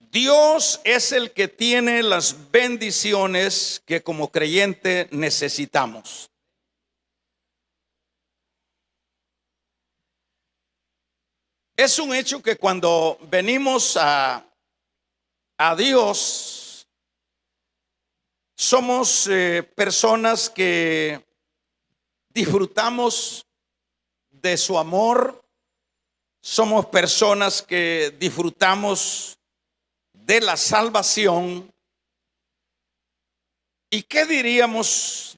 Dios es el que tiene las bendiciones que como creyente necesitamos. Es un hecho que cuando venimos a Dios, somos personas que disfrutamos de su amor, somos personas que disfrutamos de la salvación. ¿Y qué diríamos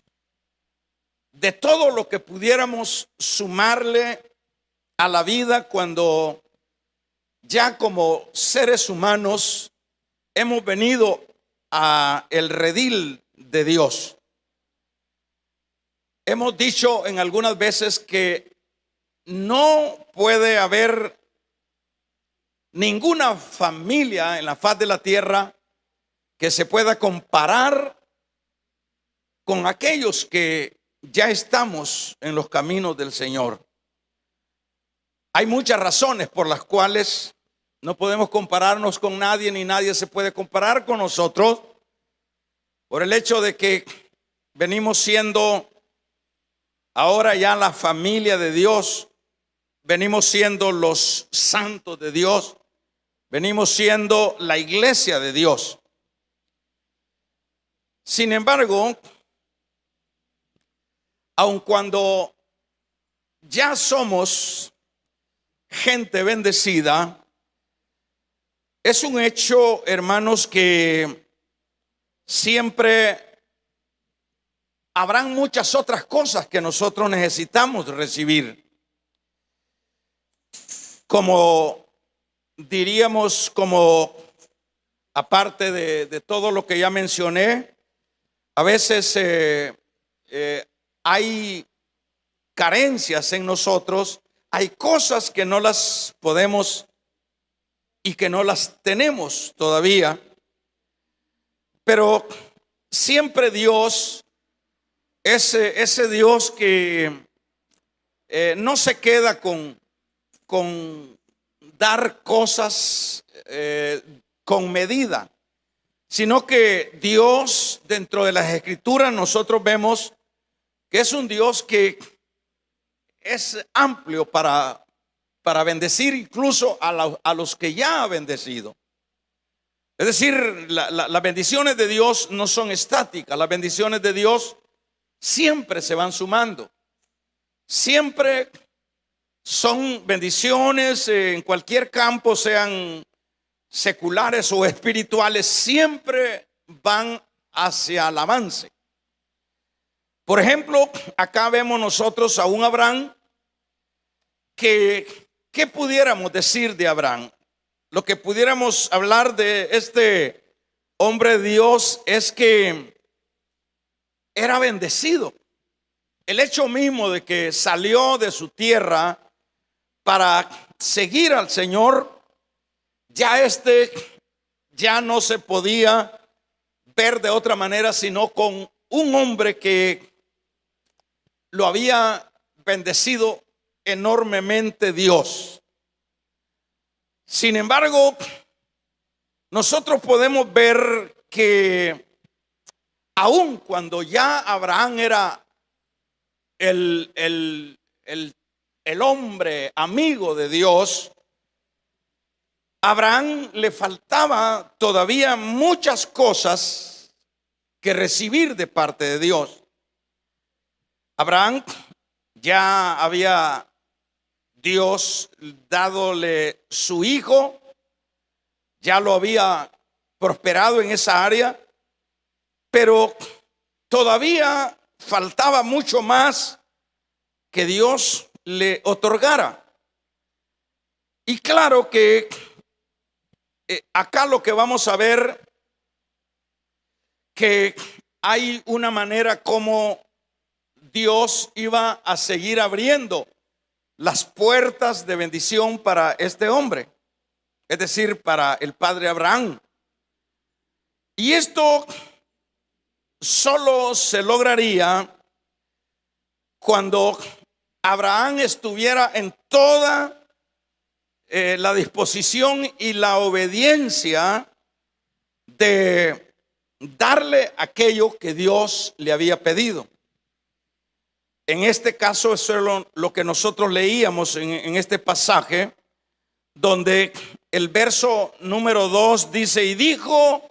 de todo lo que pudiéramos sumarle a la vida cuando ya como seres humanos hemos venido a el redil de Dios? Hemos dicho en algunas veces que no puede haber ninguna familia en la faz de la tierra que se pueda comparar con aquellos que ya estamos en los caminos del Señor. Hay muchas razones por las cuales no podemos compararnos con nadie, ni nadie se puede comparar con nosotros, por el hecho de que venimos siendo ahora ya la familia de Dios, venimos siendo los santos de Dios, venimos siendo la iglesia de Dios. Sin embargo, aun cuando ya somos gente bendecida, es un hecho, hermanos, que siempre habrán muchas otras cosas que nosotros necesitamos recibir. Como diríamos, como aparte de todo lo que ya mencioné, a veces hay carencias en nosotros, hay cosas que no las podemos y que no las tenemos todavía, pero siempre Dios, ese Dios que no se queda con dar cosas con medida, sino que Dios, dentro de las Escrituras, nosotros vemos que es un Dios que es amplio para bendecir incluso a los que ya ha bendecido. Es decir, las bendiciones de Dios no son estáticas, las bendiciones de Dios siempre se van sumando, siempre son bendiciones en cualquier campo, sean seculares o espirituales, siempre van hacia el avance. Por ejemplo, acá vemos nosotros a un Abraham que, ¿qué pudiéramos decir de Abraham? Lo que pudiéramos hablar de este hombre de Dios es que era bendecido. El hecho mismo de que salió de su tierra para seguir al Señor, ya no se podía ver de otra manera sino con un hombre que lo había bendecido enormemente Dios. Sin embargo, nosotros podemos ver que aun cuando ya Abraham era el hombre amigo de Dios, a Abraham le faltaba todavía muchas cosas que recibir de parte de Dios. Abraham ya había Dios dadole su hijo, ya lo había prosperado en esa área, pero todavía faltaba mucho más que Dios le otorgara. Y claro que acá lo que vamos a ver, que hay una manera como Dios iba a seguir abriendo las puertas de bendición para este hombre, es decir, para el padre Abraham. Y esto solo se lograría cuando Abraham estuviera en toda la disposición y la obediencia de darle aquello que Dios le había pedido. En este caso, eso es lo que nosotros leíamos en este pasaje, donde el verso número 2 dice: y dijo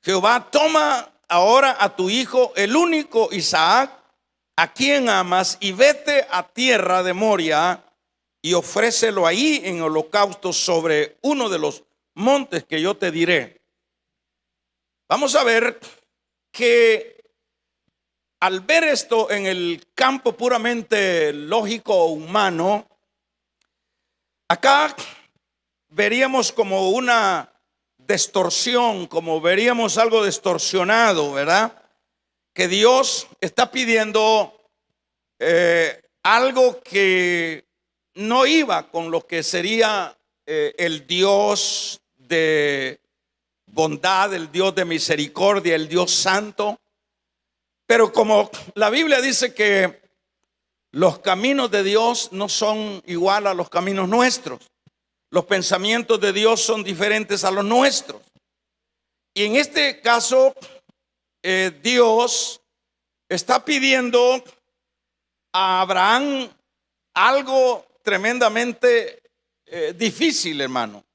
Jehová, toma ahora a tu hijo, el único Isaac, a quien amas, y vete a tierra de Moria y ofrécelo ahí en holocausto sobre uno de los montes que yo te diré. Vamos a ver que al ver esto en el campo puramente lógico humano, acá veríamos como una distorsión, como veríamos algo distorsionado, ¿verdad? Que Dios está pidiendo algo que no iba con lo que sería el Dios de bondad, el Dios de misericordia, el Dios santo. Pero como la Biblia dice que los caminos de Dios no son igual a los caminos nuestros, los pensamientos de Dios son diferentes a los nuestros. Y en este caso, Dios está pidiendo a Abraham algo tremendamente difícil, hermano.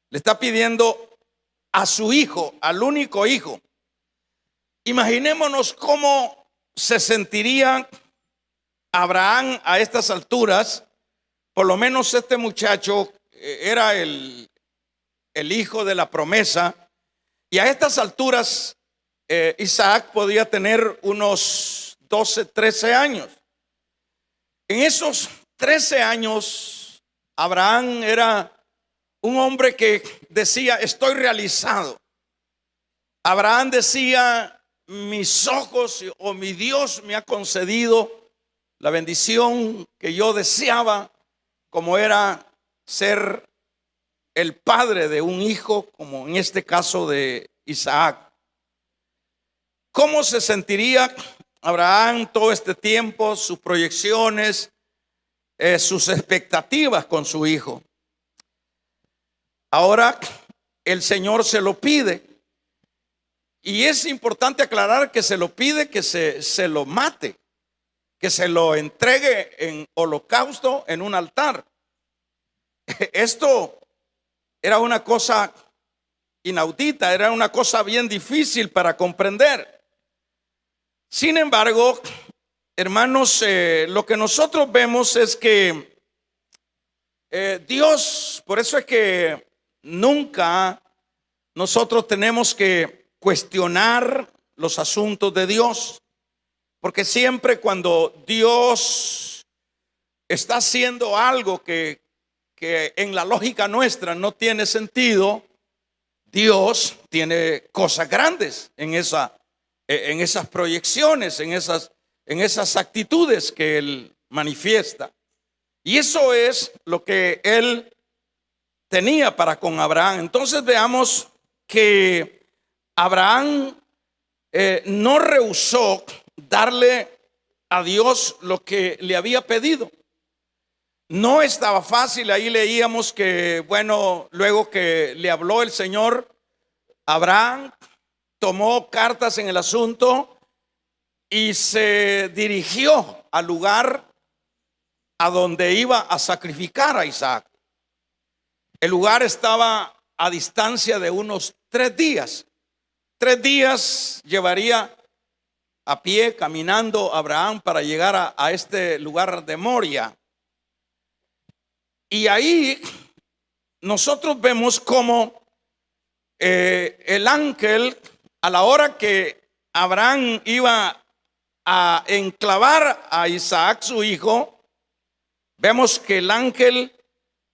Le está pidiendo a su hijo, al único hijo. Imaginémonos cómo se sentiría Abraham a estas alturas. Por lo menos este muchacho era el hijo de la promesa, y a estas alturas Isaac podía tener unos 12, 13 años. En esos 13 años Abraham era un hombre que decía: estoy realizado. Abraham decía: mis ojos o mi Dios me ha concedido la bendición que yo deseaba, como era ser el padre de un hijo, como en este caso de Isaac. ¿Cómo se sentiría Abraham todo este tiempo, sus proyecciones, sus expectativas con su hijo? Ahora el Señor se lo pide. Y es importante aclarar que se lo pide que se lo mate, que se lo entregue en holocausto en un altar. Esto era una cosa inaudita, era una cosa bien difícil para comprender. Sin embargo, hermanos, lo que nosotros vemos es que Dios, por eso es que nunca nosotros tenemos que cuestionar los asuntos de Dios, porque siempre cuando Dios está haciendo algo que en la lógica nuestra no tiene sentido, Dios tiene cosas grandes en esas proyecciones, en esas actitudes que Él manifiesta. Y eso es lo que Él tenía para con Abraham. Entonces veamos que Abraham no rehusó darle a Dios lo que le había pedido. No estaba fácil. Ahí leíamos que, bueno, luego que le habló el Señor, Abraham tomó cartas en el asunto y se dirigió al lugar a donde iba a sacrificar a Isaac. El lugar estaba a distancia de unos 3 días. 3 días llevaría a pie, caminando Abraham para llegar a este lugar de Moria. Y ahí nosotros vemos cómo el ángel, a la hora que Abraham iba a enclavar a Isaac, su hijo, vemos que el ángel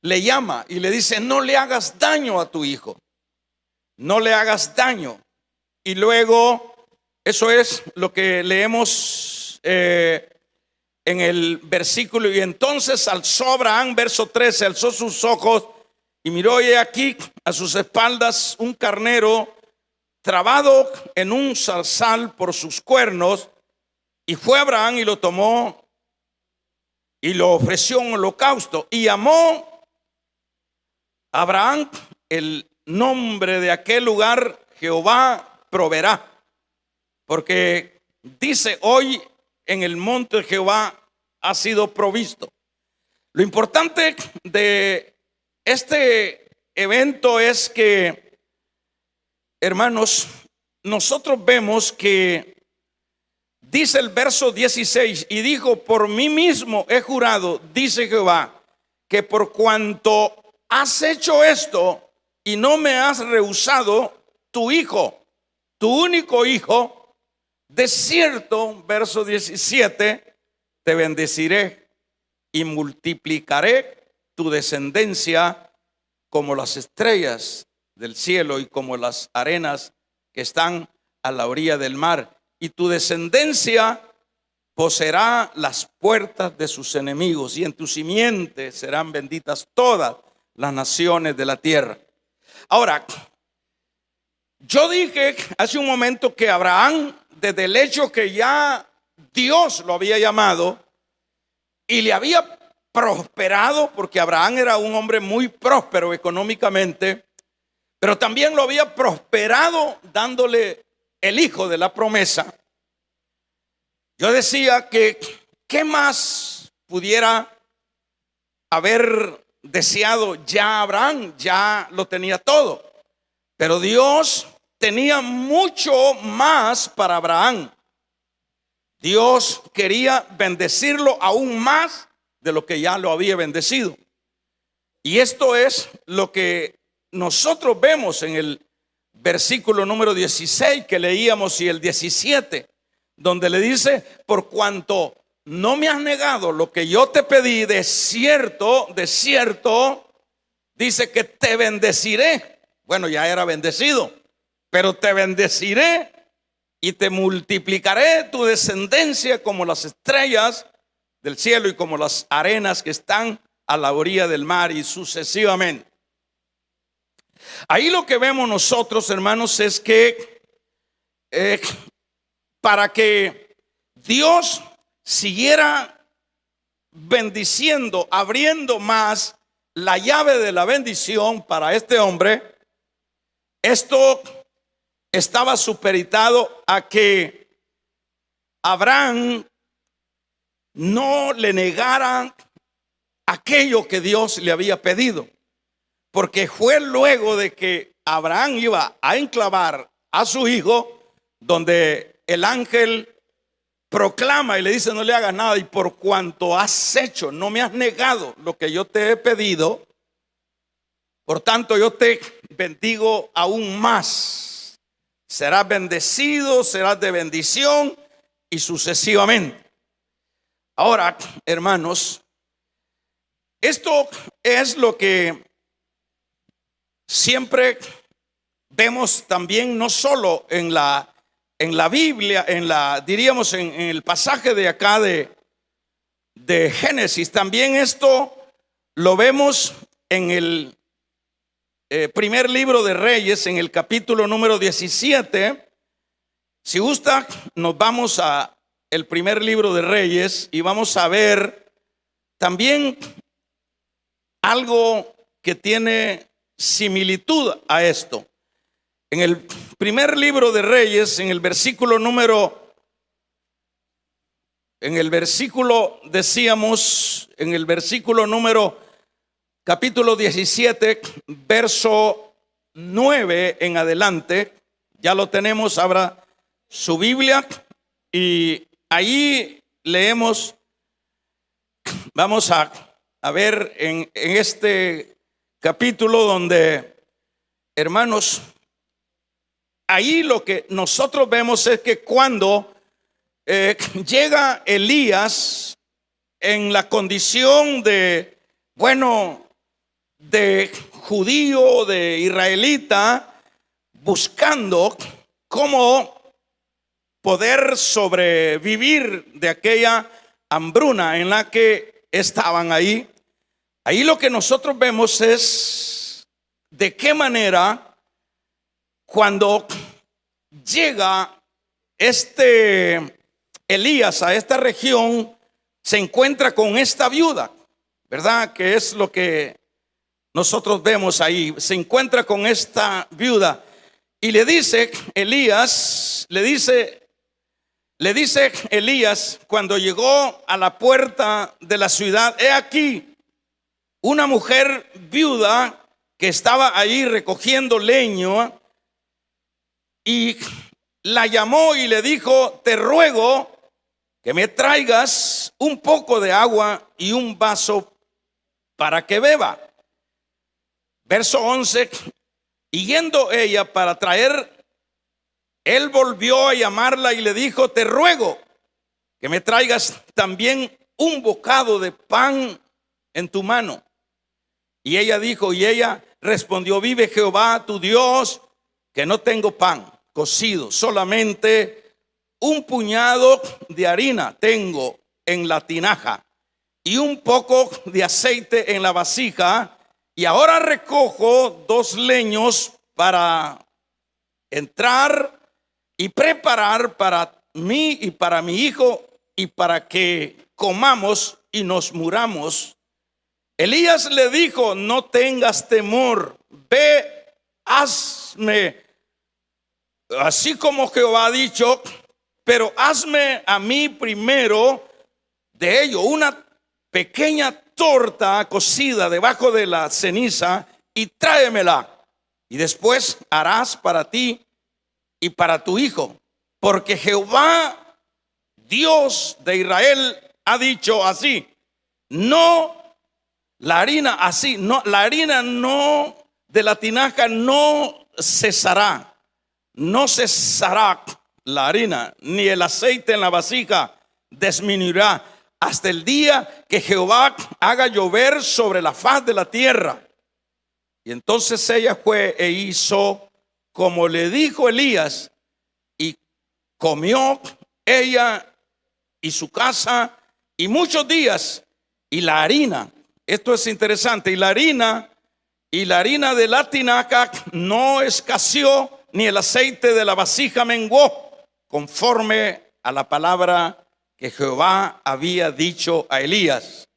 le llama y le dice: no le hagas daño a tu hijo, no le hagas daño. Y luego, eso es lo que leemos en el versículo: y entonces alzó Abraham, verso 13, alzó sus ojos y miró, y aquí a sus espaldas un carnero trabado en un zarzal por sus cuernos. Y fue Abraham y lo tomó y lo ofreció en holocausto. Y llamó Abraham el nombre de aquel lugar Jehová proveerá. Porque dice: hoy en el monte de Jehová ha sido provisto. Lo importante de este evento es que, hermanos, nosotros vemos que dice el verso 16: y dijo: por mí mismo he jurado, dice Jehová, que por cuanto has hecho esto y no me has rehusado tu hijo, tu único hijo, de cierto, verso 17, te bendeciré y multiplicaré tu descendencia como las estrellas del cielo y como las arenas que están a la orilla del mar. Y tu descendencia poseerá las puertas de sus enemigos, y en tu simiente serán benditas todas las naciones de la tierra. Ahora, yo dije hace un momento que Abraham, desde el hecho que ya Dios lo había llamado y le había prosperado, porque Abraham era un hombre muy próspero económicamente, pero también lo había prosperado dándole el hijo de la promesa. Yo decía que ¿qué más pudiera haber deseado ya Abraham? Ya lo tenía todo. Pero Dios tenía mucho más para Abraham. Dios quería bendecirlo aún más de lo que ya lo había bendecido. Y esto es lo que nosotros vemos en el versículo número 16 que leíamos y el 17, donde le dice: por cuanto no me has negado lo que yo te pedí, de cierto, dice que te bendeciré. Bueno, ya era bendecido, pero te bendeciré y te multiplicaré tu descendencia como las estrellas del cielo y como las arenas que están a la orilla del mar, y sucesivamente. Ahí lo que vemos nosotros, hermanos, es que para que Dios siguiera bendiciendo, abriendo más la llave de la bendición para este hombre, esto estaba supeditado a que Abraham no le negara aquello que Dios le había pedido, porque fue luego de que Abraham iba a enclavar a su hijo donde el ángel proclama y le dice: no le hagas nada, y por cuanto has hecho, no me has negado lo que yo te he pedido, por tanto yo te bendigo aún más. Serás bendecido, serás de bendición, y sucesivamente. Ahora, hermanos, esto es lo que siempre vemos también, no solo en la Biblia, diríamos en el pasaje de acá de Génesis. También esto lo vemos en el primer libro de Reyes, en el capítulo número 17. Si gusta, nos vamos a el primer libro de Reyes y vamos a ver también algo que tiene similitud a esto. En el primer libro de Reyes, en el versículo número capítulo 17, verso 9 en adelante, ya lo tenemos. Abra su Biblia y ahí leemos. Vamos a ver en este capítulo donde, hermanos, ahí lo que nosotros vemos es que cuando llega Elías en la condición de judío, de israelita, buscando cómo poder sobrevivir de aquella hambruna en la que estaban ahí. Ahí lo que nosotros vemos es de qué manera cuando llega Elías a esta región, se encuentra con esta viuda, ¿verdad? Que es lo que nosotros vemos ahí. Se encuentra con esta viuda Y le dice Elías cuando llegó a la puerta de la ciudad: he aquí una mujer viuda que estaba allí recogiendo leño, y la llamó y le dijo: te ruego que me traigas un poco de agua y un vaso para que beba. Verso 11: y yendo ella para traer, él volvió a llamarla y le dijo: te ruego que me traigas también un bocado de pan en tu mano. Y ella respondió: vive Jehová tu Dios, que no tengo pan cocido, solamente un puñado de harina tengo en la tinaja y un poco de aceite en la vasija. Y ahora recojo 2 leños para entrar y preparar para mí y para mi hijo, y para que comamos y nos muramos. Elías le dijo: no tengas temor, ve, hazme así como Jehová ha dicho, pero hazme a mí primero de ello una pequeña torta cocida debajo de la ceniza y tráemela, y después harás para ti y para tu hijo, porque Jehová Dios de Israel ha dicho así: no, la harina no de la tinaja no cesará la harina, ni el aceite en la vasija disminuirá, hasta el día que Jehová haga llover sobre la faz de la tierra. Y entonces ella fue e hizo como le dijo Elías, y comió ella y su casa y muchos días. Y la harina, esto es interesante, y la harina de la tinaja no escaseó, ni el aceite de la vasija menguó, conforme a la palabra que Jehová había dicho a Elías.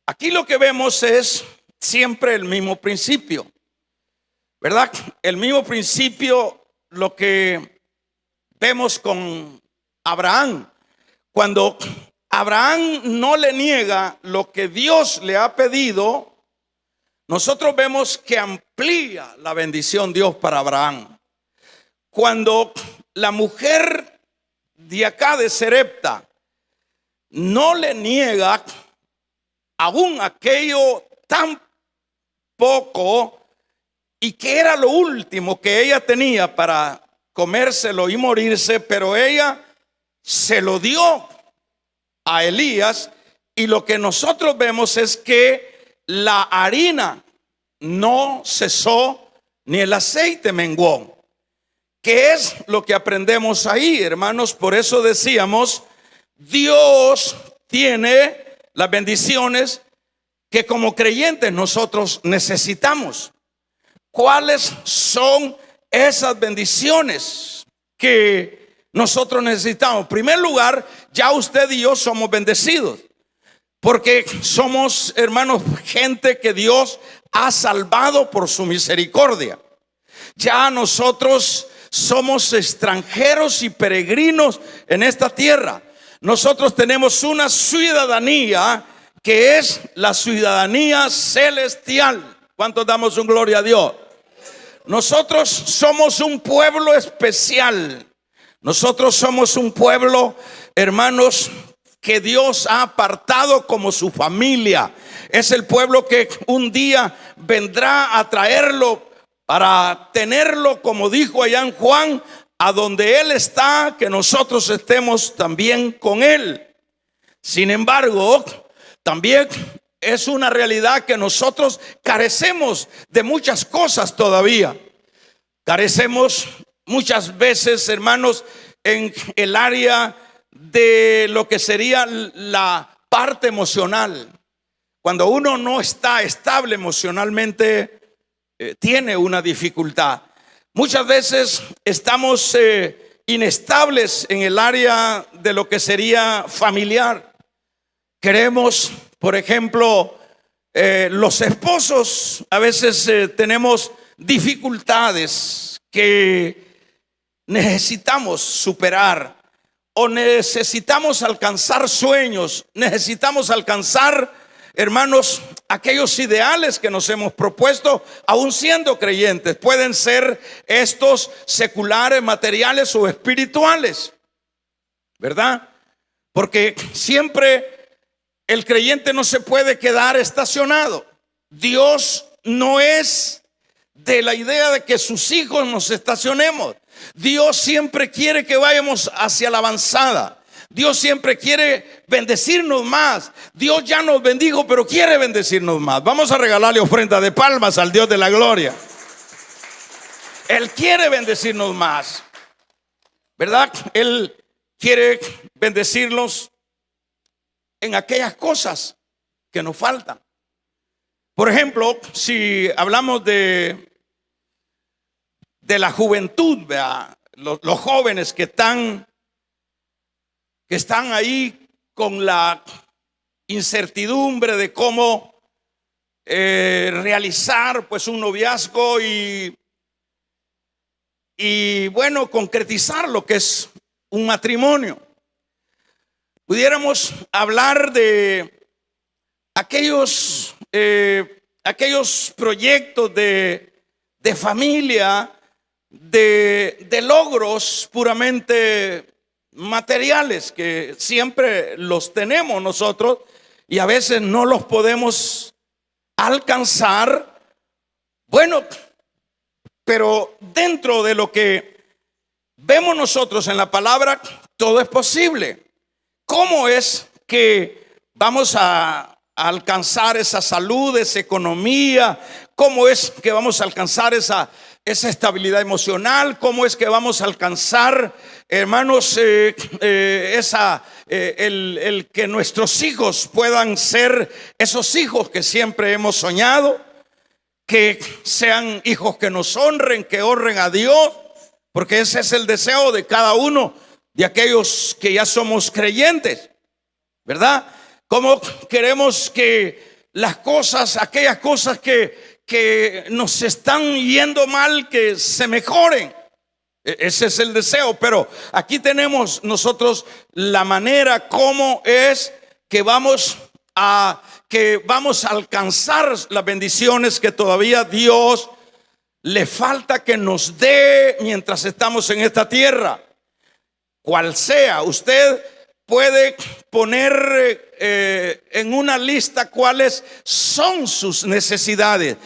Aquí lo que vemos es siempre el mismo principio, ¿verdad? El mismo principio, lo que vemos con Abraham. Cuando Abraham no le niega lo que Dios le ha pedido, nosotros vemos que amplía la bendición Dios para Abraham. Cuando la mujer de acá de Serepta no le niega aún aquello tan poco, y que era lo último que ella tenía para comérselo y morirse, pero ella se lo dio a Elías. Y lo que nosotros vemos es que la harina no cesó, ni el aceite menguó. ¿Qué es lo que aprendemos ahí, hermanos? Por eso decíamos, Dios tiene las bendiciones que como creyentes nosotros necesitamos. ¿Cuáles son esas bendiciones que nosotros necesitamos? En primer lugar, ya usted y yo somos bendecidos, porque somos, hermanos, gente que Dios ha salvado por su misericordia. Ya nosotros somos extranjeros y peregrinos en esta tierra. Nosotros tenemos una ciudadanía que es la ciudadanía celestial. ¿Cuántos damos un gloria a Dios? Nosotros somos un pueblo especial. Nosotros somos un pueblo, hermanos, que Dios ha apartado como su familia. Es el pueblo que un día vendrá a traerlo para tenerlo, como dijo allá en Juan, a donde Él está, que nosotros estemos también con Él. Sin embargo, también es una realidad que nosotros carecemos de muchas cosas todavía. Carecemos muchas veces, hermanos, en el área de lo que sería la parte emocional. Cuando uno no está estable emocionalmente, tiene una dificultad. Muchas veces estamos inestables en el área de lo que sería familiar. Queremos, por ejemplo, los esposos a veces tenemos dificultades. que necesitamos superar o necesitamos alcanzar sueños, necesitamos alcanzar, hermanos, aquellos ideales que nos hemos propuesto, aún siendo creyentes. Pueden ser estos seculares, materiales o espirituales, ¿verdad? Porque siempre el creyente no se puede quedar estacionado. Dios no es de la idea de que sus hijos nos estacionemos. Dios siempre quiere que vayamos hacia la avanzada. Dios siempre quiere bendecirnos más. Dios ya nos bendijo, pero quiere bendecirnos más. Vamos a regalarle ofrenda de palmas al Dios de la gloria. Él quiere bendecirnos más, ¿verdad? Él quiere bendecirnos en aquellas cosas que nos faltan. Por ejemplo, si hablamos de la juventud, ¿verdad? Los jóvenes que están ahí con la incertidumbre de cómo realizar pues un noviazgo y bueno, concretizar lo que es un matrimonio. Pudiéramos hablar de aquellos proyectos de familia, de logros puramente materiales que siempre los tenemos nosotros y a veces no los podemos alcanzar. Bueno, pero dentro de lo que vemos nosotros en la palabra, todo es posible. ¿Cómo es que vamos a alcanzar esa salud, esa economía? ¿Cómo es que vamos a alcanzar esa estabilidad emocional? ¿Cómo es que vamos a alcanzar, hermanos, el que nuestros hijos puedan ser esos hijos que siempre hemos soñado? Que sean hijos que nos honren, que honren a Dios, porque ese es el deseo de cada uno de aquellos que ya somos creyentes, ¿verdad? ¿Cómo queremos que las cosas, aquellas cosas que nos están yendo mal, que se mejoren? Ese es el deseo. Pero aquí tenemos nosotros la manera como es que vamos a alcanzar las bendiciones que todavía Dios le falta que nos dé mientras estamos en esta tierra. Cual sea, usted puede poner en una lista cuáles son sus necesidades.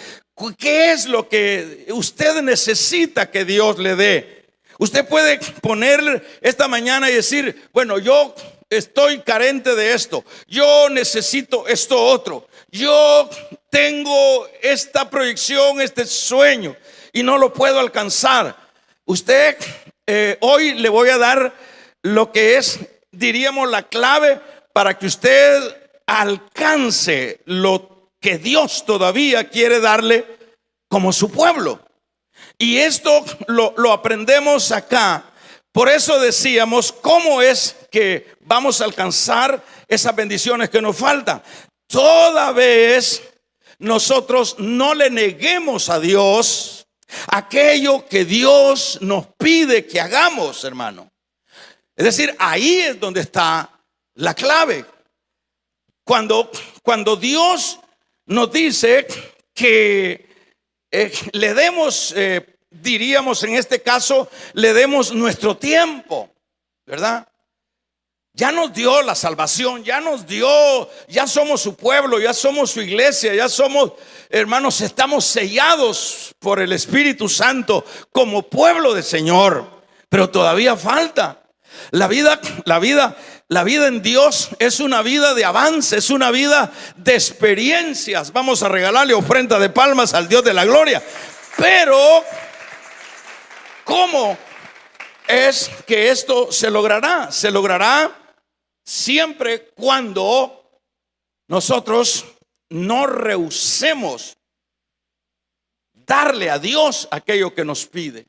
¿Qué es lo que usted necesita que Dios le dé? Usted puede poner esta mañana y decir, bueno, yo estoy carente de esto, yo necesito esto otro, yo tengo esta proyección, este sueño y no lo puedo alcanzar. Usted, hoy le voy a dar lo que es, diríamos, la clave para que usted alcance lo que Dios todavía quiere darle como su pueblo. Y esto lo aprendemos acá. Por eso decíamos, ¿cómo es que vamos a alcanzar esas bendiciones que nos faltan? Toda vez nosotros no le neguemos a Dios aquello que Dios nos pide que hagamos, hermano. Es decir, ahí es donde está la clave. Cuando Dios nos dice que le demos, diríamos en este caso, le demos nuestro tiempo, ¿verdad? Ya nos dio la salvación, ya nos dio, ya somos su pueblo, ya somos su iglesia, ya somos, hermanos, estamos sellados por el Espíritu Santo como pueblo del Señor. Pero todavía falta. La vida en Dios es una vida de avance, es una vida de experiencias. Vamos a regalarle ofrenda de palmas al Dios de la gloria. Pero ¿cómo es que esto se logrará? Se logrará siempre cuando nosotros no rehusemos darle a Dios aquello que nos pide.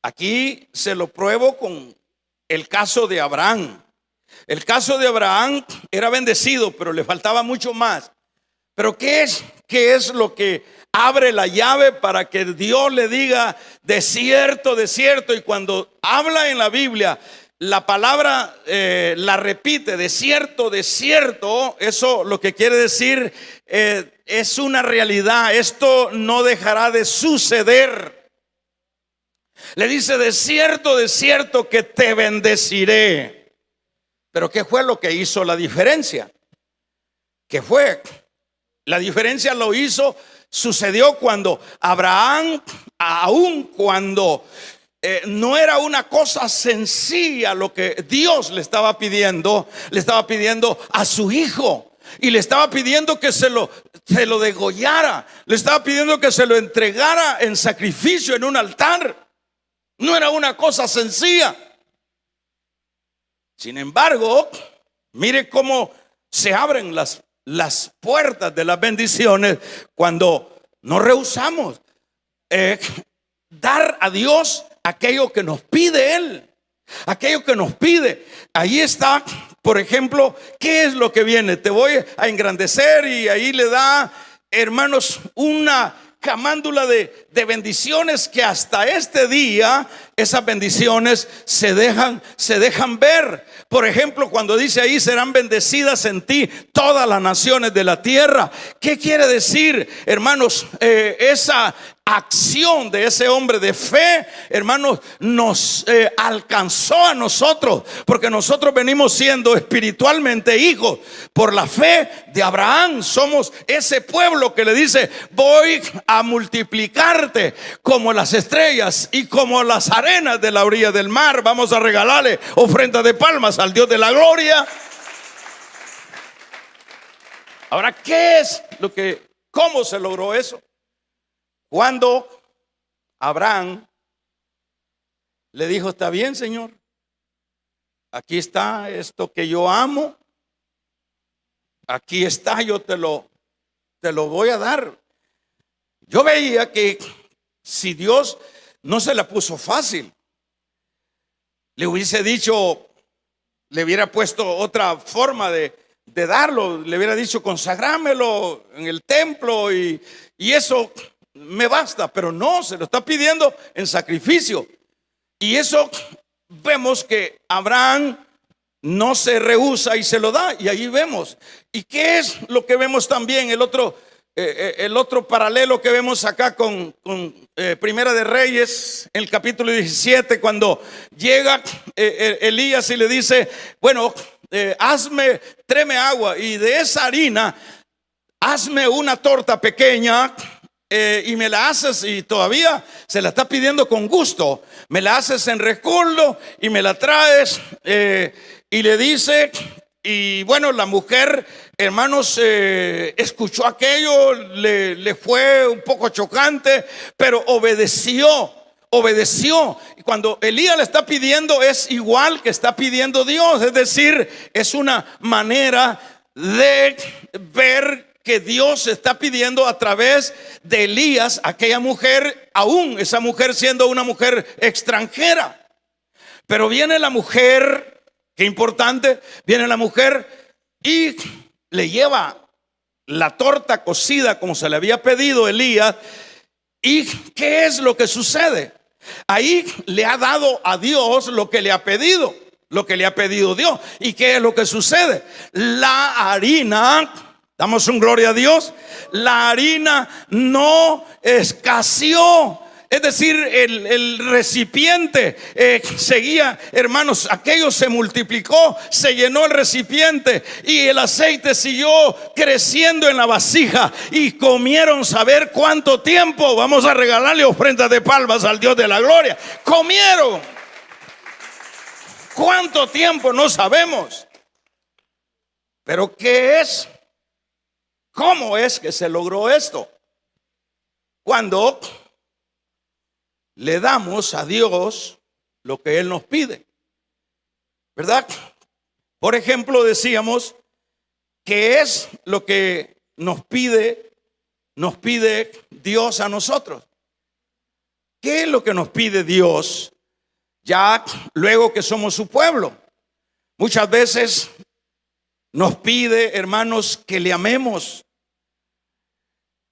Aquí se lo pruebo con el caso de Abraham. El caso de Abraham era bendecido, pero le faltaba mucho más. Pero ¿qué es lo que abre la llave para que Dios le diga de cierto, de cierto? Y cuando habla en la Biblia, la palabra la repite, de cierto, eso lo que quiere decir es una realidad. Esto no dejará de suceder. Le dice, de cierto que te bendeciré. Pero ¿qué fue lo que hizo la diferencia? ¿Qué fue? La diferencia sucedió cuando Abraham, aun cuando no era una cosa sencilla lo que Dios le estaba pidiendo a su hijo. Y le estaba pidiendo que se lo degollara, le estaba pidiendo que se lo entregara en sacrificio en un altar. No era una cosa sencilla. Sin embargo, mire cómo se abren las puertas de las bendiciones cuando no rehusamos dar a Dios aquello que nos pide Él. Aquello que nos pide. Ahí está, por ejemplo, ¿qué es lo que viene? Te voy a engrandecer, y ahí le da, hermanos, una camándula de bendiciones que hasta este día esas bendiciones se dejan ver. Por ejemplo, cuando dice ahí, serán bendecidas en ti todas las naciones de la tierra. ¿Qué quiere decir, hermanos? Esa acción de ese hombre de fe, hermanos, nos alcanzó a nosotros, porque nosotros venimos siendo espiritualmente hijos por la fe de Abraham. Somos ese pueblo que le dice, voy a multiplicarte como las estrellas y como las arenas de la orilla del mar. Vamos a regalarle ofrenda de palmas al Dios de la gloria. Ahora, ¿cómo se logró eso? Cuando Abraham le dijo, está bien, Señor, aquí está esto que yo amo, aquí está, yo te lo voy a dar. Yo veía que si Dios no se la puso fácil, le hubiese dicho, le hubiera puesto otra forma de darlo, le hubiera dicho, consagrámelo en el templo y eso me basta. Pero no, se lo está pidiendo en sacrificio. Y eso vemos que Abraham no se rehúsa y se lo da. Y ahí vemos. ¿Y qué es lo que vemos también? El otro paralelo que vemos acá con Primera de Reyes, en el capítulo 17, cuando llega Elías y le dice, bueno, tráeme agua, y de esa harina hazme una torta pequeña, y me la haces, y todavía se la está pidiendo con gusto, me la haces en recuerdo y me la traes, y le dice, y bueno, la mujer, hermanos, escuchó aquello, le fue un poco chocante, pero obedeció. Y cuando Elías le está pidiendo, es igual que está pidiendo Dios. Es decir, es una manera de ver que Dios está pidiendo a través de Elías, aquella mujer, aún esa mujer siendo una mujer extranjera. Pero viene la mujer, qué importante, viene la mujer y le lleva la torta cocida como se le había pedido Elías. ¿Y qué es lo que sucede? Ahí le ha dado a Dios lo que le ha pedido, Dios. ¿Y qué es lo que sucede? La harina, damos un gloria a Dios, la harina no escaseó. Es decir, el recipiente seguía, hermanos, aquello se multiplicó, se llenó el recipiente y el aceite siguió creciendo en la vasija, y comieron saber cuánto tiempo. Vamos a regalarle ofrendas de palmas al Dios de la gloria. Comieron. ¿Cuánto tiempo? No sabemos. Pero ¿qué es? ¿Cómo es que se logró esto? Cuando le damos a Dios lo que Él nos pide, ¿verdad? Por ejemplo, decíamos, ¿qué es lo que nos pide Dios a nosotros? ¿Qué es lo que nos pide Dios ya luego que somos su pueblo? Muchas veces nos pide, hermanos, que le amemos.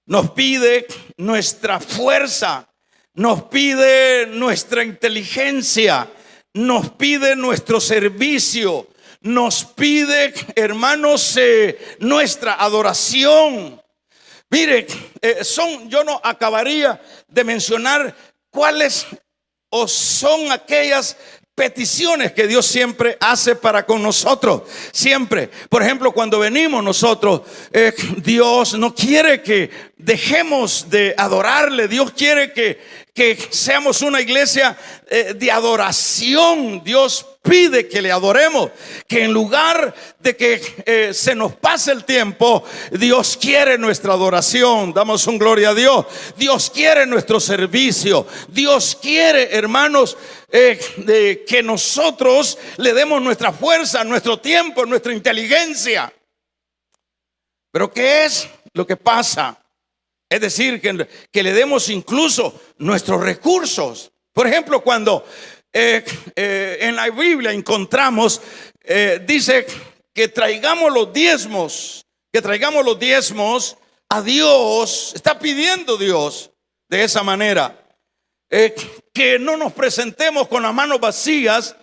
nos pide nuestra fuerza, nos pide nuestra inteligencia, nos pide nuestro servicio, nos pide, hermanos, nuestra adoración. Mire, yo no acabaría de mencionar cuáles o son aquellas peticiones que Dios siempre hace para con nosotros. Siempre, por ejemplo, cuando venimos nosotros, Dios no quiere que dejemos de adorarle. Dios quiere que seamos una iglesia de adoración. Dios pide que le adoremos, que en lugar de que se nos pase el tiempo, Dios quiere nuestra adoración. Damos un gloria a Dios. Dios quiere nuestro servicio. Dios quiere, hermanos, de que nosotros le demos nuestra fuerza, nuestro tiempo, nuestra inteligencia. Pero ¿qué es lo que pasa? Es decir, que le demos incluso nuestros recursos. Por ejemplo, cuando en la Biblia encontramos, dice que traigamos los diezmos, a Dios. Está pidiendo Dios de esa manera, que no nos presentemos con las manos vacías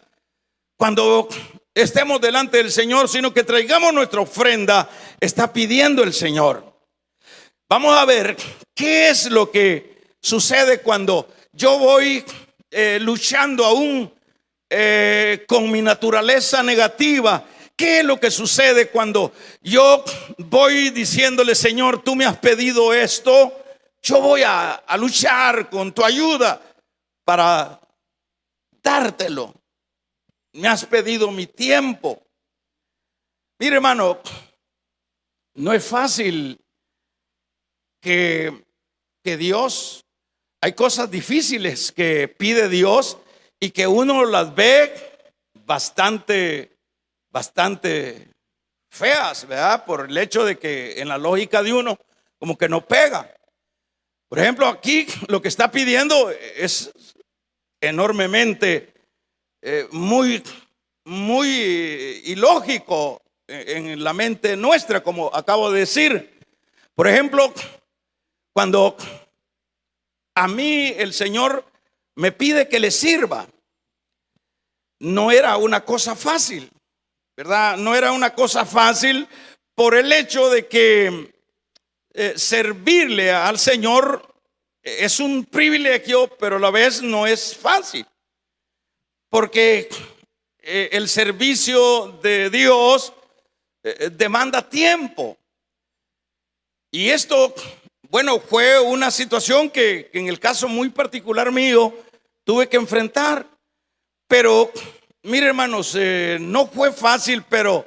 cuando estemos delante del Señor, sino que traigamos nuestra ofrenda. Está pidiendo el Señor. Vamos a ver qué es lo que sucede cuando yo voy luchando aún con mi naturaleza negativa. ¿Qué es lo que sucede cuando yo voy diciéndole: Señor, tú me has pedido esto, yo voy a luchar con tu ayuda para dártelo? Me has pedido mi tiempo. Mire, hermano, no es fácil que Dios, hay cosas difíciles que pide Dios y que uno las ve bastante feas, ¿verdad? Por el hecho de que en la lógica de uno como que no pega. Por ejemplo, aquí lo que está pidiendo es enormemente muy ilógico en la mente nuestra, como acabo de decir. Por ejemplo, cuando a mí el Señor me pide que le sirva, no era una cosa fácil, ¿verdad? No era una cosa fácil por el hecho de que servirle al Señor es un privilegio, pero a la vez no es fácil, porque el servicio de Dios demanda tiempo. Y esto, bueno, fue una situación que en el caso muy particular mío tuve que enfrentar. Pero mire, hermanos, no fue fácil, pero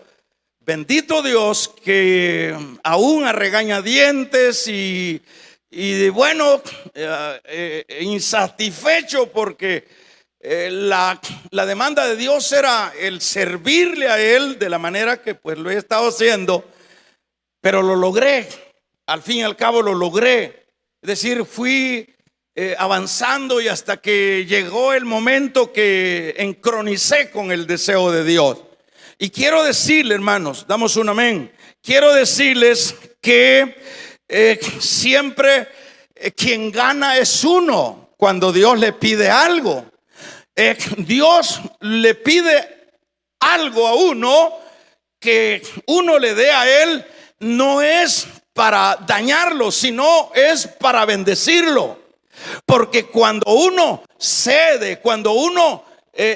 bendito Dios que aún a regañadientes y bueno, insatisfecho porque la demanda de Dios era el servirle a Él de la manera que pues lo he estado haciendo, pero lo logré. Al fin y al cabo lo logré. Es decir, fui avanzando y hasta que llegó el momento que encronicé con el deseo de Dios. Y quiero decirle, hermanos, damos un amén. Quiero decirles que siempre quien gana es uno cuando Dios le pide algo. Dios le pide algo a uno, que uno le dé a Él, no es para dañarlo, sino es para bendecirlo. Porque cuando uno cede, cuando uno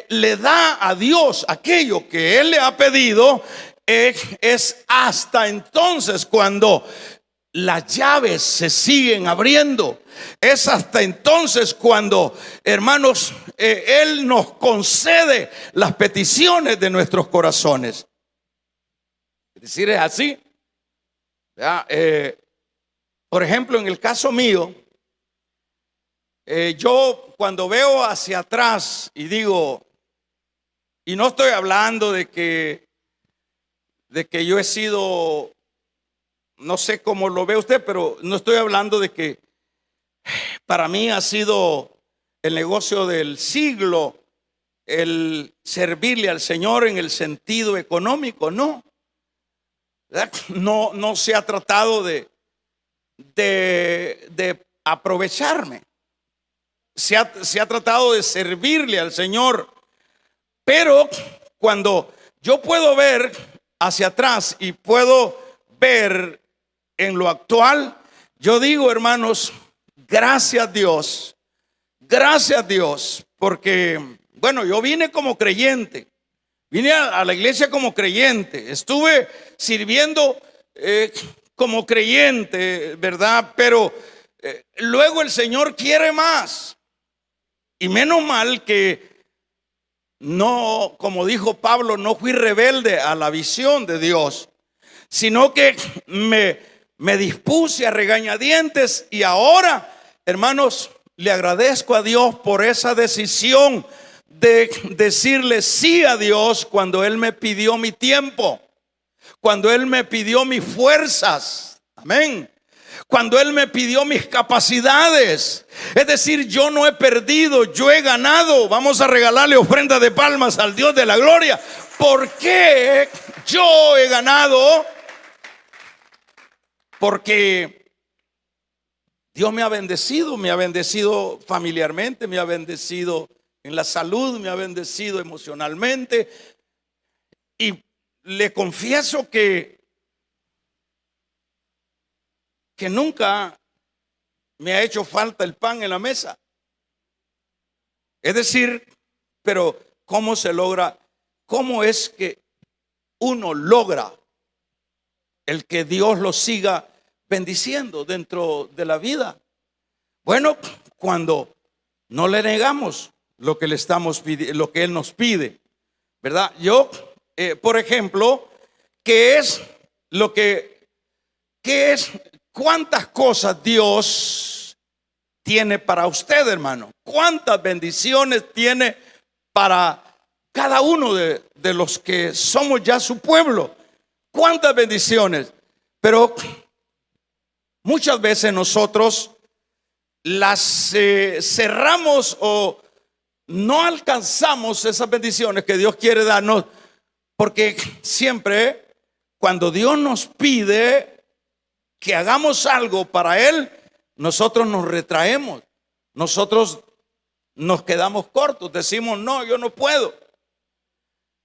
le da a Dios aquello que Él le ha pedido, es hasta entonces cuando las llaves se siguen abriendo. Es hasta entonces cuando, hermanos, Él nos concede las peticiones de nuestros corazones. Es decir, es así. Por ejemplo, en el caso mío, yo cuando veo hacia atrás y digo, y no estoy hablando de que yo he sido, no sé cómo lo ve usted, pero no estoy hablando de que para mí ha sido el negocio del siglo el servirle al Señor en el sentido económico, no. No se ha tratado de de aprovecharme. Se ha tratado de servirle al Señor. Pero cuando yo puedo ver hacia atrás y puedo ver en lo actual, yo digo, hermanos, gracias a Dios, porque, bueno, yo vine como creyente, vine a la iglesia como creyente, estuve sirviendo como creyente, ¿verdad? Pero luego el Señor quiere más. Y menos mal que no, como dijo Pablo, no fui rebelde a la visión de Dios, sino que me dispuse a regañadientes. Y ahora, hermanos, le agradezco a Dios por esa decisión de decirle sí a Dios cuando Él me pidió mi tiempo, cuando Él me pidió mis fuerzas. Amén. Cuando Él me pidió mis capacidades. Es decir, yo no he perdido, yo he ganado. Vamos a regalarle ofrenda de palmas al Dios de la gloria. ¿Por qué yo he ganado? Porque Dios me ha bendecido familiarmente, me ha bendecido en la salud, me ha bendecido emocionalmente. Y le confieso que nunca me ha hecho falta el pan en la mesa. Es decir, pero ¿cómo se logra? ¿Cómo es que uno logra el que Dios lo siga bendiciendo dentro de la vida? Bueno, cuando no le negamos lo que le estamos pidiendo, lo que Él nos pide, ¿verdad? Yo, por ejemplo, ¿qué es lo que, qué es? ¿Cuántas cosas Dios tiene para usted, hermano? ¿Cuántas bendiciones tiene para cada uno de los que somos ya su pueblo? ¿Cuántas bendiciones? Pero muchas veces nosotros las cerramos o no alcanzamos esas bendiciones que Dios quiere darnos, porque siempre cuando Dios nos pide que hagamos algo para Él, nosotros nos retraemos, nosotros nos quedamos cortos, decimos no, yo no puedo.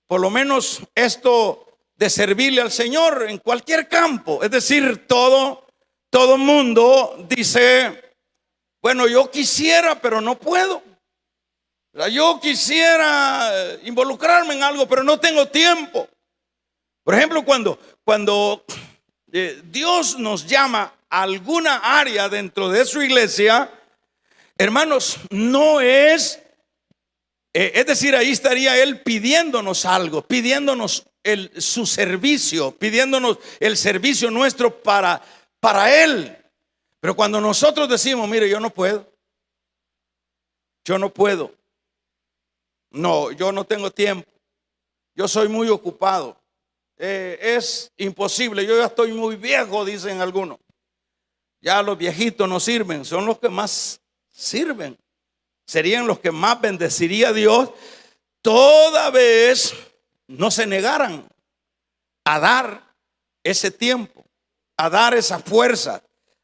Por lo menos esto de servirle al Señor en cualquier campo, es decir, todo mundo dice, bueno, yo quisiera, pero no puedo. Yo quisiera involucrarme en algo, pero no tengo tiempo. Por ejemplo, cuando Dios nos llama a alguna área dentro de su iglesia, hermanos, no es, es decir, ahí estaría Él pidiéndonos algo, pidiéndonos su servicio, pidiéndonos el servicio nuestro para Él. Pero cuando nosotros decimos, mire, yo no puedo, no, yo no tengo tiempo, yo soy muy ocupado. Es imposible, yo ya estoy muy viejo, dicen algunos. Ya los viejitos no sirven, son los que más sirven, serían los que más bendeciría a Dios, toda vez no se negaran a dar ese tiempo, a dar esa fuerza,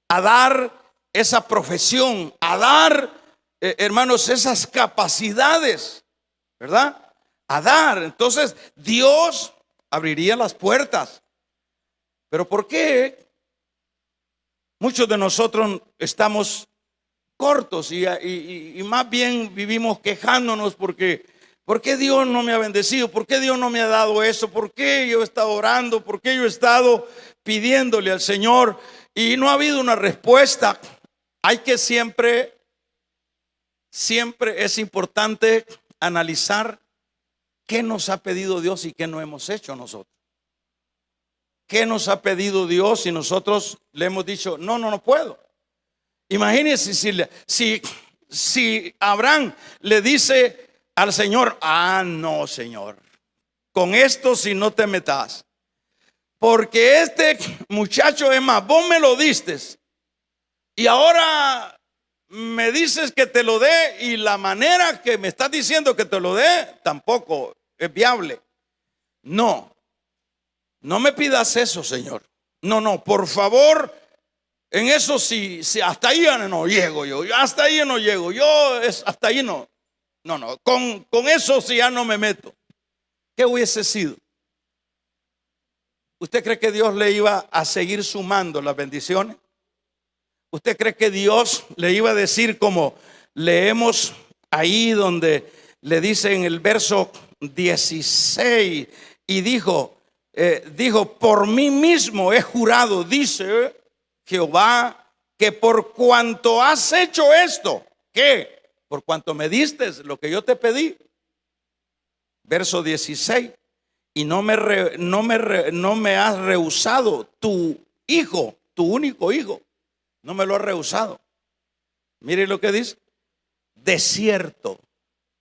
a dar esa profesión, a dar, hermanos, esas capacidades, ¿verdad? A dar. Entonces Dios abriría las puertas. Pero ¿por qué muchos de nosotros estamos cortos y más bien vivimos quejándonos porque ¿por qué Dios no me ha bendecido? ¿Por qué Dios no me ha dado eso? ¿Por qué yo he estado orando? ¿Por qué yo he estado pidiéndole al Señor y no ha habido una respuesta? Hay que siempre es importante analizar ¿qué nos ha pedido Dios y qué no hemos hecho nosotros? ¿Qué nos ha pedido Dios y nosotros le hemos dicho, no puedo? Imagínense si Abraham le dice al Señor, no, Señor, con esto si no te metas, porque este muchacho, es más, vos me lo diste y ahora me dices que te lo dé y la manera que me estás diciendo que te lo dé tampoco es viable. No me pidas eso, Señor. No, por favor, En eso sí, sí, hasta ahí ya no llego yo, hasta ahí no llego, hasta ahí no, con eso sí ya no me meto. ¿Qué hubiese sido? ¿Usted cree que Dios le iba a seguir sumando las bendiciones? ¿Usted cree que Dios le iba a decir, como leemos ahí donde le dice en el verso 16, y dijo, por mí mismo he jurado, dice Jehová, que por cuanto has hecho esto, ¿qué? Por cuanto me diste lo que yo te pedí. Verso 16, y no me has rehusado tu hijo, tu único hijo, no me lo has rehusado. Mire lo que dice: de cierto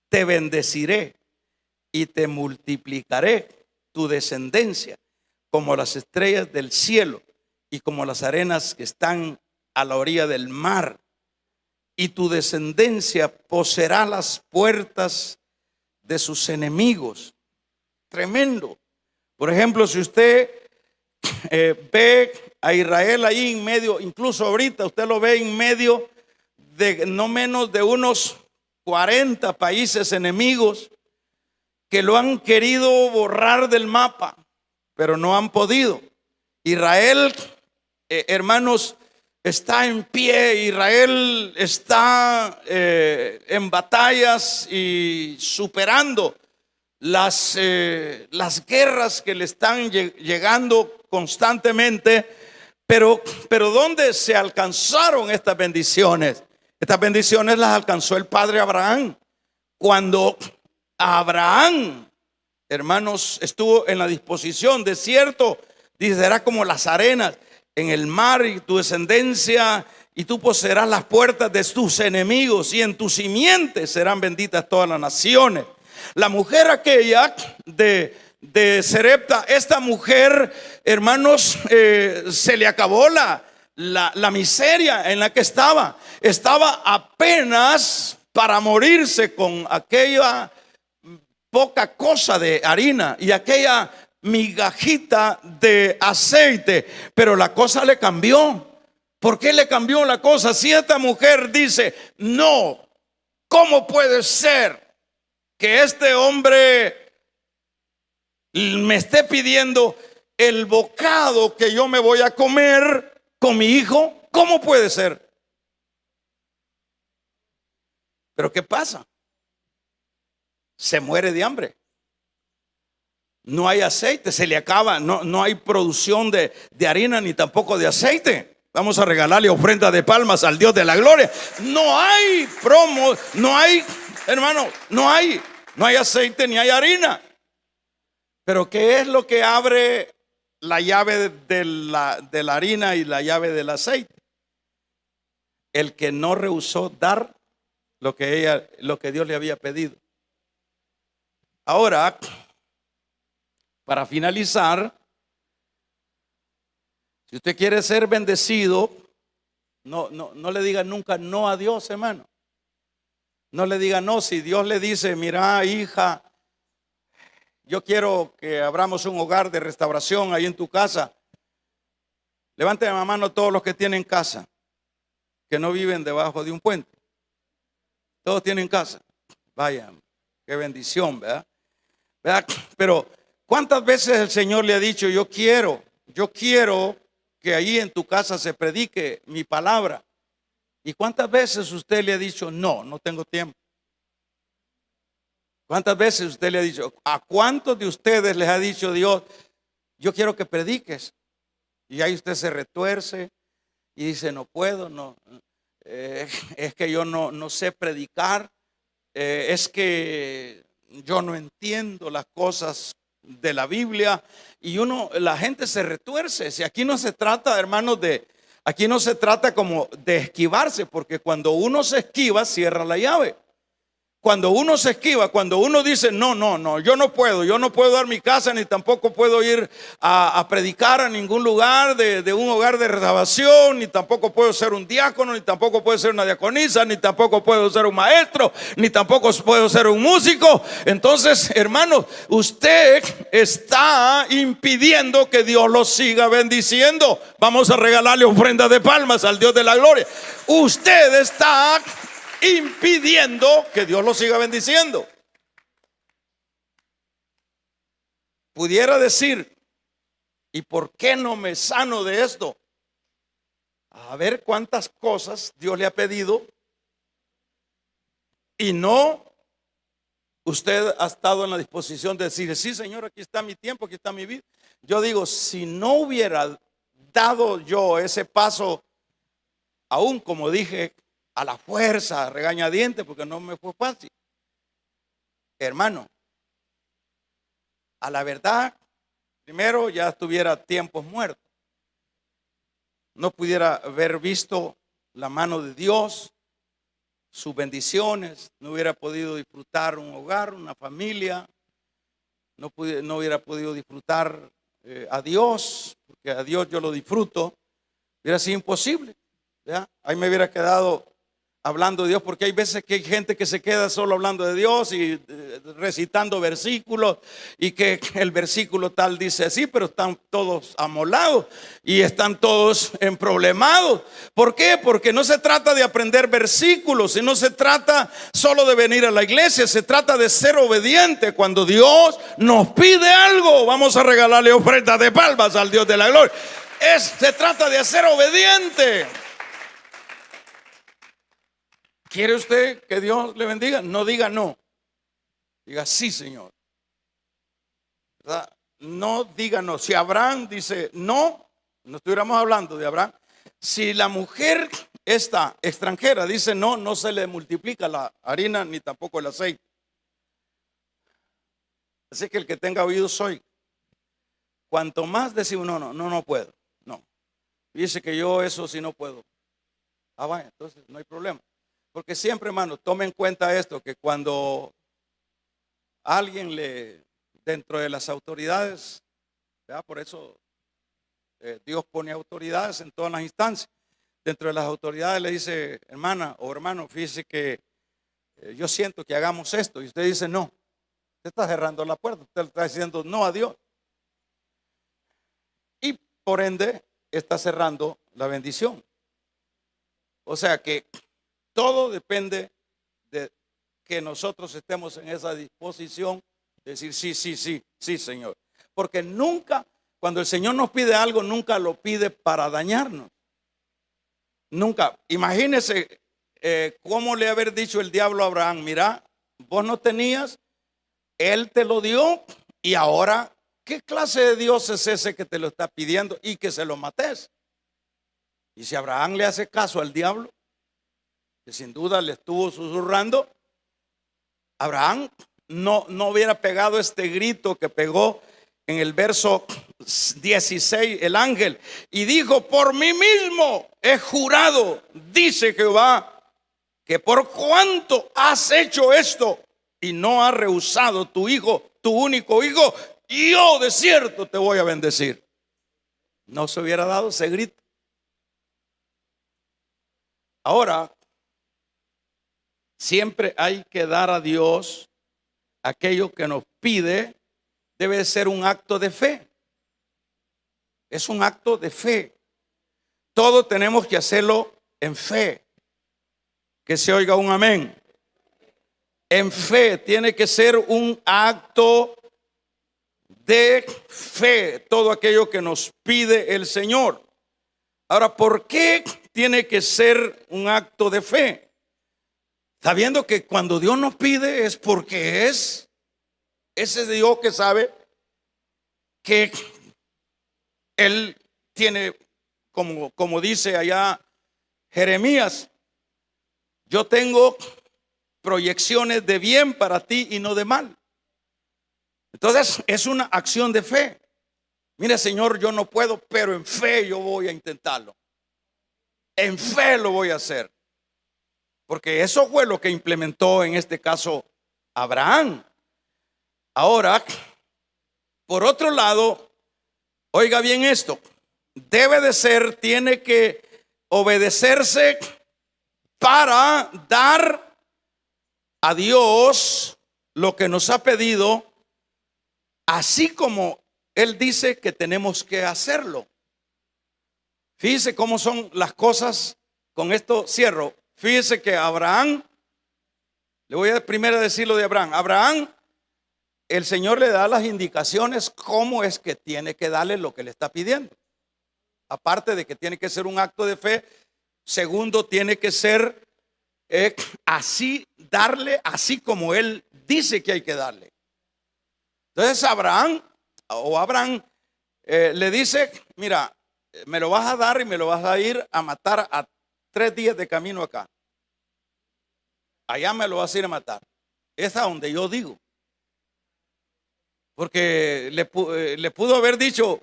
te bendeciré y te multiplicaré tu descendencia como las estrellas del cielo y como las arenas que están a la orilla del mar, y tu descendencia poseerá las puertas de sus enemigos. Tremendo. Por ejemplo, si usted ve a Israel ahí en medio, incluso ahorita usted lo ve en medio de no menos de unos 40 países enemigos que lo han querido borrar del mapa, pero no han podido. Israel, hermanos, está en pie. Israel está en batallas y superando las guerras que le están llegando constantemente. Pero ¿dónde se alcanzaron estas bendiciones? Estas bendiciones las alcanzó el padre Abraham. Cuando Abraham, hermanos, estuvo en la disposición, de cierto, dice, será como las arenas en el mar, y tu descendencia, y tú poseerás las puertas de tus enemigos, y en tu simiente serán benditas todas las naciones. La mujer aquella de Serepta, esta mujer, hermanos, se le acabó la miseria en la que estaba apenas para morirse con aquella poca cosa de harina y aquella migajita de aceite. Pero la cosa le cambió. ¿Por qué le cambió la cosa? Si esta mujer dice, no, ¿cómo puede ser que este hombre me esté pidiendo el bocado que yo me voy a comer con mi hijo? ¿Cómo puede ser? Pero ¿qué pasa? Se muere de hambre. No hay aceite, se le acaba, no hay producción de harina ni tampoco de aceite. Vamos a regalarle ofrenda de palmas al Dios de la gloria. No hay promo, no hay, hermano, no hay aceite ni hay harina. Pero ¿qué es lo que abre la llave de la harina y la llave del aceite? El que no rehusó dar lo que Dios le había pedido. Ahora, para finalizar, si usted quiere ser bendecido, no le diga nunca no a Dios, hermano. No le diga no. Si Dios le dice, mira, hija, yo quiero que abramos un hogar de restauración ahí en tu casa, levanten la mano todos los que tienen casa, que no viven debajo de un puente. Todos tienen casa. Vaya, qué bendición, ¿verdad? Pero ¿cuántas veces el Señor le ha dicho, yo quiero que ahí en tu casa se predique mi palabra? ¿Y cuántas veces usted le ha dicho, no tengo tiempo? ¿Cuántas veces usted le ha dicho, a cuántos de ustedes les ha dicho Dios, yo quiero que prediques? Y ahí usted se retuerce y dice, no puedo, es que yo no sé predicar, es que yo no entiendo las cosas de la Biblia. Y la gente se retuerce. Si aquí no se trata, hermanos, aquí no se trata como de esquivarse, porque cuando uno se esquiva, cierra la llave. cuando uno se esquiva, cuando uno dice, no, yo no puedo dar mi casa, ni tampoco puedo ir a predicar a ningún lugar de un hogar de restauración, ni tampoco puedo ser un diácono, ni tampoco puedo ser una diaconisa, ni tampoco puedo ser un maestro, ni tampoco puedo ser un músico. Entonces, hermano, usted está impidiendo que Dios lo siga bendiciendo. Vamos a regalarle ofrenda de palmas al Dios de la gloria. Usted está impidiendo que Dios lo siga bendiciendo. Pudiera decir, ¿y por qué no me sano de esto? A ver cuántas cosas Dios le ha pedido y no, usted ha estado en la disposición de decir, sí, Señor, aquí está mi tiempo, aquí está mi vida. Yo digo, si no hubiera dado yo ese paso, aún como dije, a la fuerza, a regañadientes, porque no me fue fácil, hermano, a la verdad, primero ya estuviera tiempos muertos, no pudiera haber visto la mano de Dios, sus bendiciones, no hubiera podido disfrutar un hogar, una familia, no hubiera podido disfrutar a Dios, porque a Dios yo lo disfruto, hubiera sido imposible, ¿ya? Ahí me hubiera quedado hablando de Dios, porque hay veces que hay gente que se queda solo hablando de Dios y recitando versículos, y que el versículo tal dice así, pero están todos amolados y están todos emproblemados. ¿Por qué? Porque no se trata de aprender versículos, sino se trata solo de venir a la iglesia, se trata de ser obediente. Cuando Dios nos pide algo, vamos a regalarle ofrenda de palmas al Dios de la gloria. Se trata de ser obediente. ¿Quiere usted que Dios le bendiga? No diga no. Diga sí, Señor. ¿Verdad? No diga no. Si Abraham dice no, no estuviéramos hablando de Abraham. Si la mujer esta extranjera dice no, no se le multiplica la harina ni tampoco el aceite. Así que el que tenga oídos oiga. Cuanto más decimos no puedo. No. Dice que yo eso sí no puedo. Ah, vaya, entonces no hay problema. Porque siempre, hermano, tome en cuenta esto, que cuando alguien dentro de las autoridades, ¿verdad? Por eso Dios pone autoridades en todas las instancias. Dentro de las autoridades le dice, hermana o hermano, fíjese que yo siento que hagamos esto. Y usted dice no. Usted está cerrando la puerta. Usted le está diciendo no a Dios. Y por ende está cerrando la bendición. O sea que todo depende de que nosotros estemos en esa disposición de decir sí, Señor. Porque nunca, cuando el Señor nos pide algo, nunca lo pide para dañarnos. Nunca. Imagínese cómo le haber dicho el diablo a Abraham, mira, vos no tenías, Él te lo dio, y ahora, ¿qué clase de Dios es ese que te lo está pidiendo y que se lo mates? Y si Abraham le hace caso al diablo, que sin duda le estuvo susurrando, Abraham no hubiera pegado este grito que pegó en el verso 16 el ángel, y dijo, por mí mismo he jurado, dice Jehová, que por cuanto has hecho esto y no has rehusado tu hijo, tu único hijo, yo de cierto te voy a bendecir. No se hubiera dado ese grito. Ahora, siempre hay que dar a Dios aquello que nos pide. Debe ser un acto de fe. Es un acto de fe. Todo tenemos que hacerlo en fe. Que se oiga un amén. En fe, tiene que ser un acto de fe. Todo aquello que nos pide el Señor. Ahora, ¿por qué tiene que ser un acto de fe? Sabiendo que cuando Dios nos pide es porque es ese Dios que sabe que Él tiene, como dice allá Jeremías, yo tengo proyecciones de bien para ti y no de mal. Entonces es una acción de fe. Mire, Señor, yo no puedo, pero en fe yo voy a intentarlo. En fe lo voy a hacer. porque eso fue lo que implementó en este caso Abraham. Ahora, por otro lado, oiga bien esto, tiene que obedecerse para dar a Dios lo que nos ha pedido, así como Él dice que tenemos que hacerlo. Fíjese cómo son las cosas. Con esto cierro. Fíjese que Abraham, le voy a primero decir lo de Abraham. Abraham, el Señor le da las indicaciones cómo es que tiene que darle lo que le está pidiendo. Aparte de que tiene que ser un acto de fe, segundo, tiene que ser así, darle así como Él dice que hay que darle. Entonces Abraham le dice, mira, me lo vas a dar y me lo vas a ir a matar a 3 días de camino acá. Allá me lo vas a ir a matar. Es a donde yo digo. Porque le pudo haber dicho,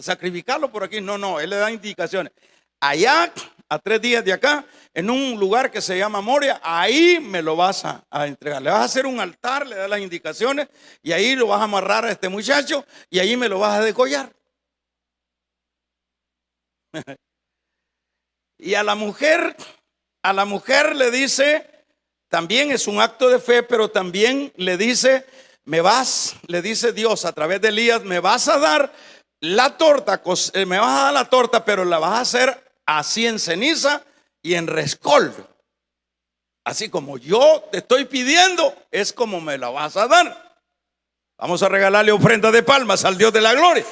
sacrificarlo por aquí. No, Él le da indicaciones. Allá, a 3 días de acá, en un lugar que se llama Moria, ahí me lo vas a entregar. Le vas a hacer un altar, le da las indicaciones, y ahí lo vas a amarrar a este muchacho, y ahí me lo vas a degollar. Y a la mujer le dice, también es un acto de fe, pero también le dice, le dice Dios a través de Elías, me vas a dar la torta, me vas a dar la torta, pero la vas a hacer así en ceniza y en rescoldo. Así como yo te estoy pidiendo, es como me la vas a dar. Vamos a regalarle ofrenda de palmas al Dios de la gloria.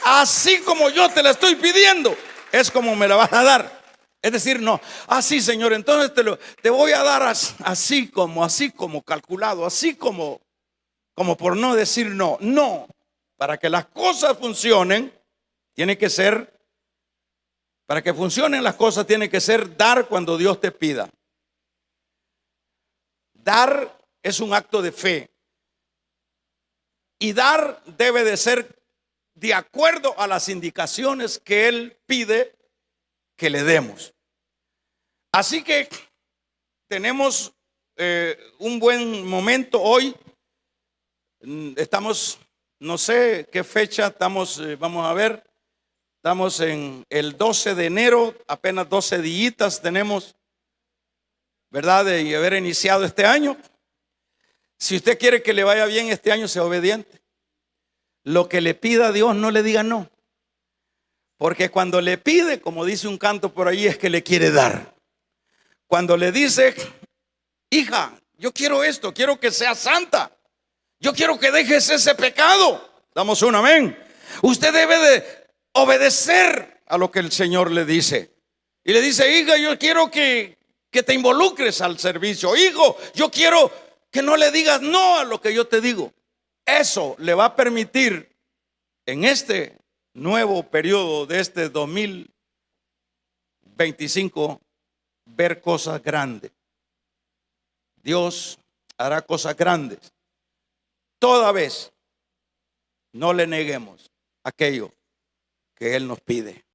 Así como yo te la estoy pidiendo, es como me la vas a dar. Es decir, no, así Señor, entonces te voy a dar así como calculado, así como por no decir no. No, para que las cosas funcionen, tiene que ser, para que funcionen las cosas, tiene que ser dar cuando Dios te pida. Dar es un acto de fe. Y dar debe de ser de acuerdo a las indicaciones que Él pide que le demos. Así que tenemos un buen momento hoy. Estamos, no sé qué fecha estamos, vamos a ver. Estamos en el 12 de enero, apenas 12 días tenemos, ¿verdad? De haber iniciado este año. Si usted quiere que le vaya bien este año, sea obediente. Lo que le pida a Dios, no le diga no. Porque cuando le pide, como dice un canto por ahí, es que le quiere dar. Cuando le dice, hija, yo quiero esto, quiero que seas santa, yo quiero que dejes ese pecado, damos un amén. Usted debe de obedecer a lo que el Señor le dice. Y le dice, hija, yo quiero que te involucres al servicio. Hijo, yo quiero que no le digas no a lo que yo te digo. Eso le va a permitir en este nuevo periodo de este 2025 ver cosas grandes. Dios hará cosas grandes. Toda vez no le neguemos aquello que Él nos pide.